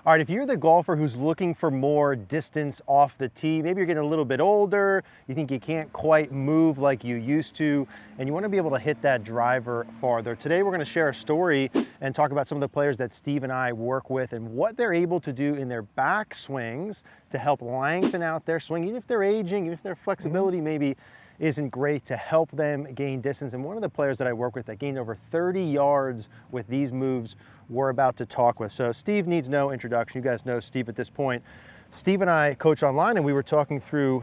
All right, if you're the golfer who's looking for more distance off the tee, maybe you're getting a little bit older, you think you can't quite move like you used to, and you want to be able to hit that driver farther. Today we're going to share a story and talk about some of the players that Steve and I work with and what they're able to do in their back swings to help lengthen out their swing, even if they're aging, even if their flexibility maybe isn't great, to help them gain distance. And one of the players that I work with that gained over 30 yards with these moves we're about to talk with. So Steve needs no introduction. You guys know Steve at this point. Steve and I coach online, and we were talking through,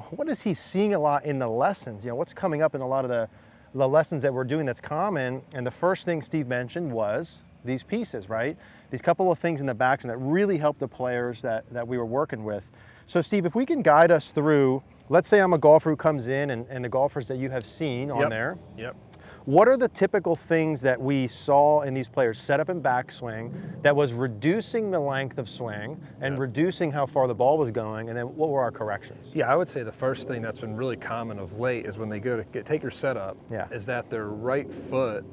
what is he seeing a lot in the lessons? What's coming up in a lot of the lessons that we're doing that's common. And the first thing Steve mentioned was these pieces, right? These couple of things in the backswing that really help the players that we were working with. So Steve, if we can guide us through, let's say I'm a golfer who comes in and the golfers that you have seen on there. Yep. What are the typical things that we saw in these players setup and backswing that was reducing the length of swing and reducing how far the ball was going, and then what were our corrections? Yeah, I would say the first thing that's been really common of late is when they go to take your setup, is that their right foot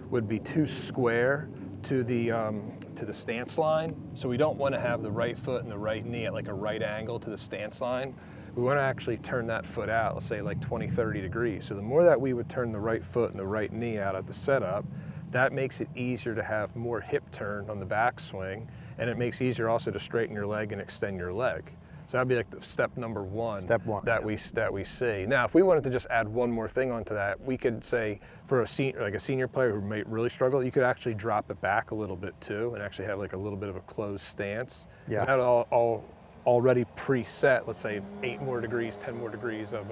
would be too square to the stance line. So we don't want to have the right foot and the right knee at like a right angle to the stance line. We want to actually turn that foot out, let's say like 20, 30 degrees. So the more that we would turn the right foot and the right knee out at the setup, that makes it easier to have more hip turn on the backswing, and it makes it easier also to straighten your leg and extend your leg. So that'd be like the step number one. Step one. That we see. Now, if we wanted to just add one more thing onto that, we could say for a senior player who may really struggle, you could actually drop it back a little bit too, and actually have like a little bit of a closed stance. Yeah. That all already preset, let's say 8 more degrees, 10 more degrees of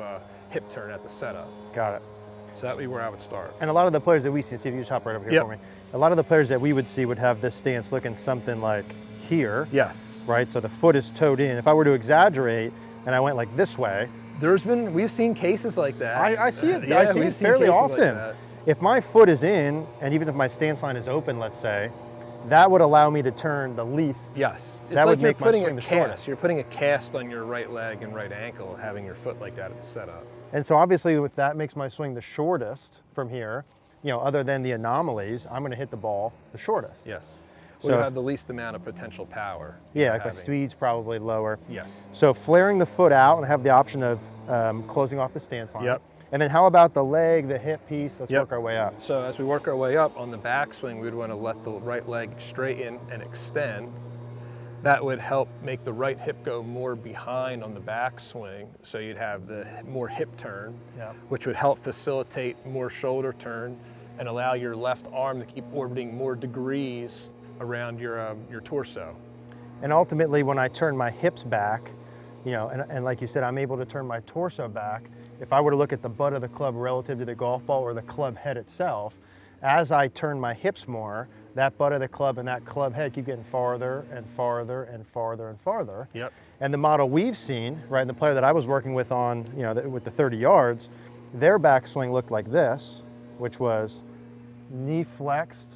hip turn at the setup. Got it. So that'd be where I would start. And a lot of the players that we see, Steve, you just hop right over here for me. A lot of the players that we would see would have this stance looking something like here. Yes. Right, so the foot is toed in. If I were to exaggerate and I went like this way. We've seen cases like that. I see it, I see it fairly often. Like if my foot is in, and even if my stance line is open, let's say, that would allow me to turn the least. Yes. It's that like would make my swing the shortest. You're putting a cast on your right leg and right ankle, having your foot like that at the setup. And so obviously if that makes my swing the shortest from here, other than the anomalies, I'm going to hit the ball the shortest. Yes. So you have the least amount of potential power. Yeah, like my speed's probably lower. Yes. So flaring the foot out and have the option of closing off the stance line. Yep. And then how about the leg, the hip piece? Let's work our way up. So as we work our way up on the backswing, we'd want to let the right leg straighten and extend. That would help make the right hip go more behind on the backswing, so you'd have the more hip turn, which would help facilitate more shoulder turn and allow your left arm to keep orbiting more degrees around your torso. And ultimately, when I turn my hips back, and like you said, I'm able to turn my torso back. If I were to look at the butt of the club relative to the golf ball or the club head itself, as I turn my hips more, that butt of the club and that club head keep getting farther and farther and farther and farther. Yep. And the model we've seen, right, and the player that I was working with on, with the 30 yards, their backswing looked like this, which was knee flexed,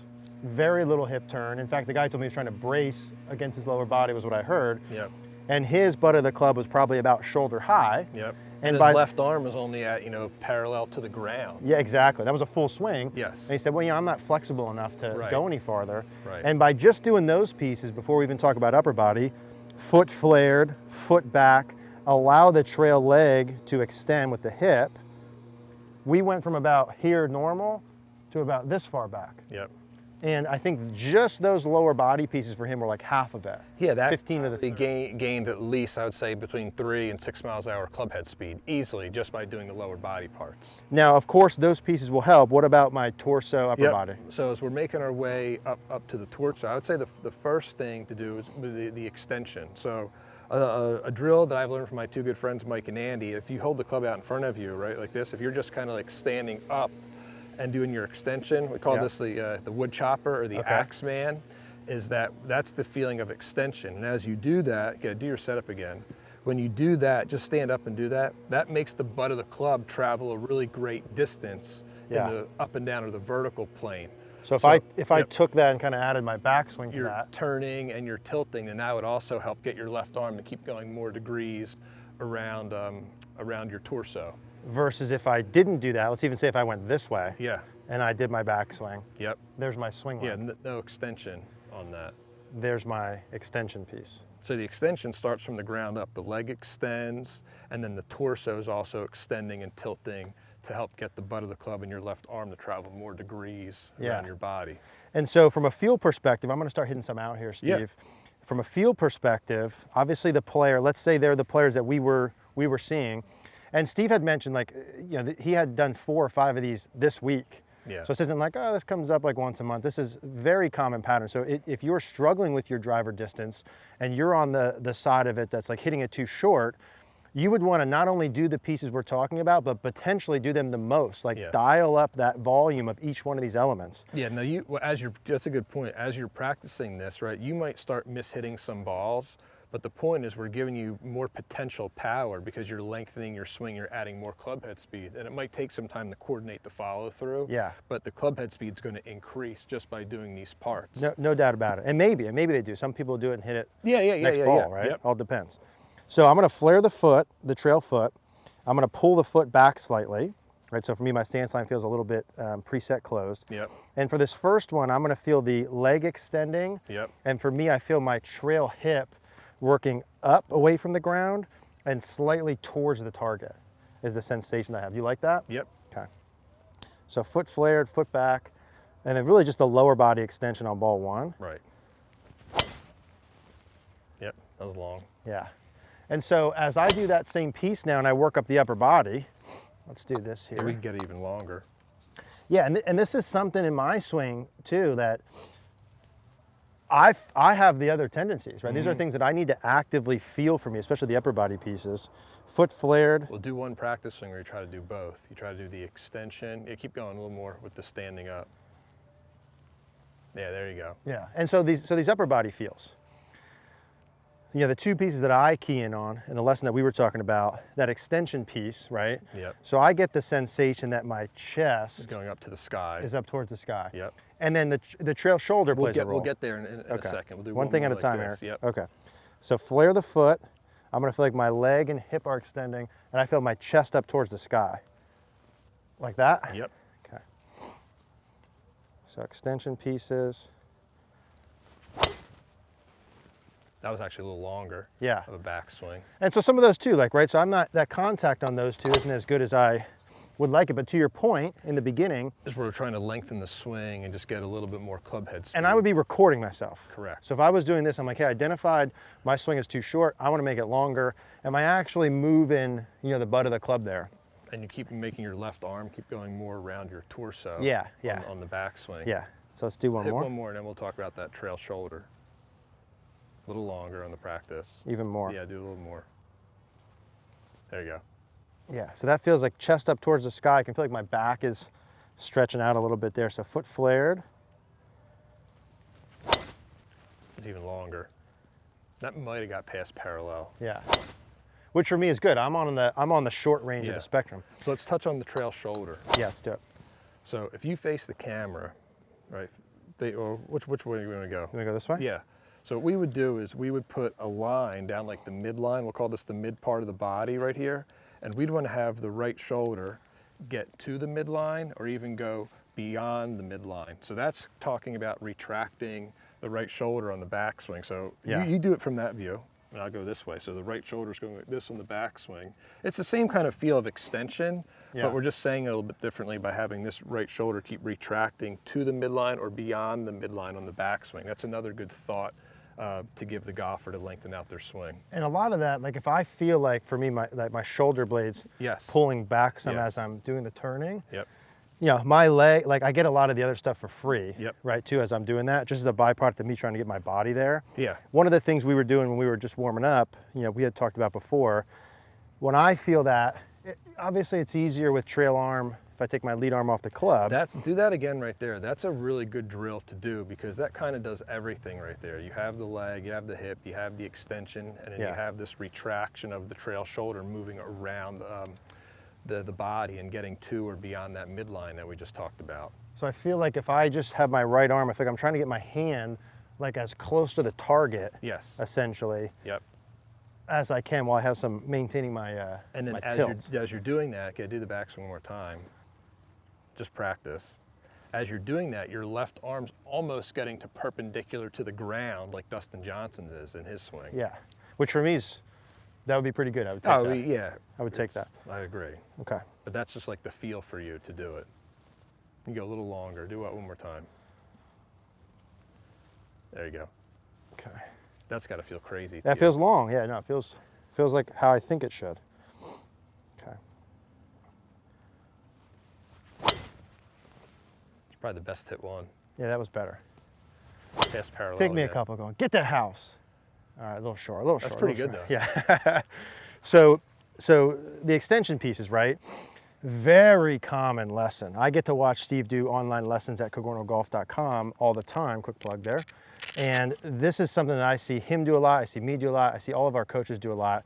very little hip turn. In fact, the guy told me he was trying to brace against his lower body, was what I heard. Yep. And his butt of the club was probably about shoulder high. Yep. And his left arm was only at, parallel to the ground. Yeah, exactly. That was a full swing. Yes. And he said, well, I'm not flexible enough to go any farther. Right. And by just doing those pieces, before we even talk about upper body, foot flared, foot back, allow the trail leg to extend with the hip, we went from about here normal to about this far back. Yep. And I think just those lower body pieces for him were like half of it. Yeah, that 15 of the gained at least, I would say, between 3 and 6 miles an hour club head speed easily just by doing the lower body parts. Now, of course, those pieces will help. What about my torso, upper body? So as we're making our way up to the torso, I would say the first thing to do is the extension. So a drill that I've learned from my 2 good friends, Mike and Andy, if you hold the club out in front of you, right, like this, if you're just kind of like standing up and doing your extension, we call this the wood chopper or the axe man, that's the feeling of extension. And as you do that, you gotta do your setup again. When you do that, just stand up and do that, that makes the butt of the club travel a really great distance in the up and down or the vertical plane. So if I took that and kind of added my backswing to that. You're turning and you're tilting, and that would also help get your left arm to keep going more degrees around your torso. Versus if I didn't do that, let's even say if I went this way. Yeah. And I did my backswing. Yep. There's my swing line. Yeah, no extension on that. there's my extension piece. So the extension starts from the ground up. The leg extends, and then the torso is also extending and tilting to help get the butt of the club and your left arm to travel more degrees around your body. And so from a feel perspective, I'm going to start hitting some out here, Steve. Yeah. From a feel perspective, obviously the player, let's say they're the players that we were seeing, and Steve had mentioned, like, you know, he had done 4 or 5 of these this week. Yeah. So this isn't like, oh, this comes up like once a month. This is very common pattern. So if you're struggling with your driver distance and you're on the side of it that's like hitting it too short, you would want to not only do the pieces we're talking about, but potentially do them the most, like dial up that volume of each one of these elements. Yeah, now that's a good point. As you're practicing this, right, you might start mishitting some balls, but the point is we're giving you more potential power because you're lengthening your swing, you're adding more club head speed, and it might take some time to coordinate the follow through. Yeah. But the club head speed is going to increase just by doing these parts. No doubt about it. And maybe they do. Some people do it and hit it next yeah, ball, right? Yep. All depends. So I'm going to flare the foot, the trail foot. I'm going to pull the foot back slightly, right? So for me, my stance line feels a little bit preset closed. Yep. And for this first one, I'm going to feel the leg extending. Yep. And for me, I feel my trail hip working up away from the ground and slightly towards the target is the sensation I have. You like that? Yep. Okay. So foot flared, foot back, and then really just the lower body extension on ball 1. Right. Yep, that was long. Yeah. And so as I do that same piece now and I work up the upper body, let's do this here. Yeah, we can get it even longer. Yeah, and this is something in my swing too that I have the other tendencies, right? These are things that I need to actively feel for me, especially the upper body pieces. Foot flared. We'll do one practice swing where you try to do both. You try to do the extension. Yeah, keep going a little more with the standing up. Yeah, there you go. Yeah, and so these upper body feels. You know, the 2 pieces that I key in on in the lesson that we were talking about, that extension piece, right? Yep. So I get the sensation that my chest It's going up to the sky. is up towards the sky. Yep. And then the trail shoulder plays a role. We'll get there in a second. We'll do one thing more at a like time, this. Eric. Yep. Okay. So flare the foot. I'm going to feel like my leg and hip are extending, and I feel my chest up towards the sky. Like that? Yep. Okay. So extension pieces. That was actually a little longer. Yeah. Of a backswing. And so some of those too, like, right, so I'm not, that contact on those 2 isn't as good as I would like it, but to your point in the beginning. Is we're trying to lengthen the swing and just get a little bit more club head speed. And I would be recording myself. Correct. So if I was doing this, I'm like, hey, I identified my swing is too short, I want to make it longer. Am I actually moving, you know, the butt of the club there? And you keep making your left arm keep going more around your torso. Yeah. On the backswing. Yeah. So let's do one Hit more. one more, and then we'll talk about that trail shoulder. A little longer on the practice. Even more. Yeah, do a little more. There you go. Yeah, so that feels like chest up towards the sky. I can feel like my back is stretching out a little bit there. So foot flared. It's even longer. That might have got past parallel. Yeah. Which for me is good. I'm on the short range of the spectrum. So let's touch on the trail shoulder. Yeah, let's do it. So if you face the camera, right? Or which way are you going to go? You want to go this way? Yeah. So what we would do is we would put a line down like the midline. We'll call this the mid part of the body right here. And we'd want to have the right shoulder get to the midline or even go beyond the midline. So that's talking about retracting the right shoulder on the backswing. So you do it from that view, and I'll go this way. So the right shoulder's going like this on the backswing. It's the same kind of feel of extension, but we're just saying it a little bit differently by having this right shoulder keep retracting to the midline or beyond the midline on the backswing. That's another good thought to give the golfer to lengthen out their swing. And a lot of that, like if I feel like for me, my shoulder blades pulling back some as I'm doing the turning, you know, my leg, like I get a lot of the other stuff for free, right, too, as I'm doing that, just as a byproduct of me trying to get my body there. Yeah. One of the things we were doing when we were just warming up, you know, we had talked about before, when I feel that, obviously it's easier with trail arm if I take my lead arm off the club. Do that again right there. That's a really good drill to do because that kind of does everything right there. You have the leg, you have the hip, you have the extension, and then you have this retraction of the trail shoulder moving around the body and getting to or beyond that midline that we just talked about. So I feel like if I just have my right arm, I feel like I'm trying to get my hand like as close to the target, essentially, as I can while I have some maintaining my and then my as tilt. You're doing that, okay, do the backswing one more time. Just practice. as you're doing that, your left arm's almost getting to perpendicular to the ground like Dustin Johnson's is in his swing. Yeah, which for me is, that would be pretty good. I would take that. Yeah. I would take that. I agree. Okay. But that's just like the feel for you to do it. You go a little longer. Do it one more time. There you go. Okay. That's got to feel crazy. That feels long. Yeah, no, it feels like how I think it should. Okay. It's probably the best hit one. Yeah, that was better. Pass parallel. Take me a couple going. Get that house. All right, a little short, a little short. That's pretty good though. Yeah. So the extension pieces, right? Very common lesson. I get to watch Steve do online lessons at cogornogolf.com all the time, quick plug there. And this is something that I see him do a lot, I see me do a lot, I see all of our coaches do a lot,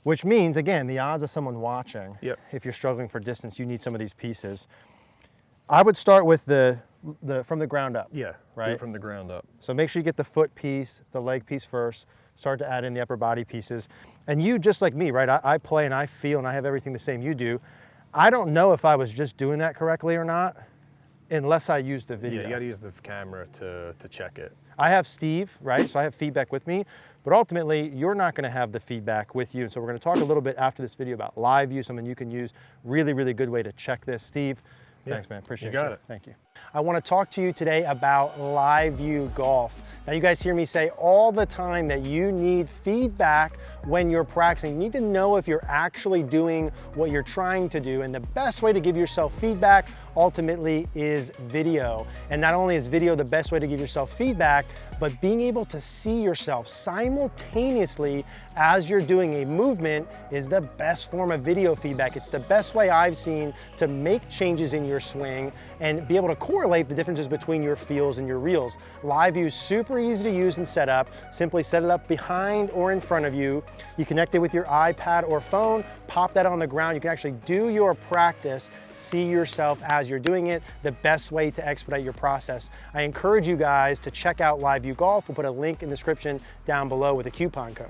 which means, again, the odds of someone watching, if you're struggling for distance, you need some of these pieces. I would start with the from the ground up. Yeah, right? do it from the ground up. So make sure you get the foot piece, the leg piece first, start to add in the upper body pieces. And you, just like me, right? I play and I feel and I have everything the same you do. I don't know if I was just doing that correctly or not, unless I used the video. Yeah, you got to use the camera to check it. I have Steve, right? So I have feedback with me, but ultimately you're not going to have the feedback with you. And so we're going to talk a little bit after this video about live view, something you can use. Really, really good way to check this. Steve, thanks, man. Appreciate it. You got it. Thank you. I want to talk to you today about live view golf. Now, you guys hear me say all the time that you need feedback when you're practicing. You need to know if you're actually doing what you're trying to do. And the best way to give yourself feedback ultimately is video. And not only is video the best way to give yourself feedback, but being able to see yourself simultaneously as you're doing a movement is the best form of video feedback. It's the best way I've seen to make changes in your swing and be able to correlate the differences between your feels and your reels. Live view is super easy to use and set up. Simply set it up behind or in front of you. You connect it with your iPad or phone, pop that on the ground. You can actually do your practice, see yourself as you're doing it, the best way to expedite your process. I encourage you guys to check out Live View Golf. We'll put a link in the description down below with a coupon code.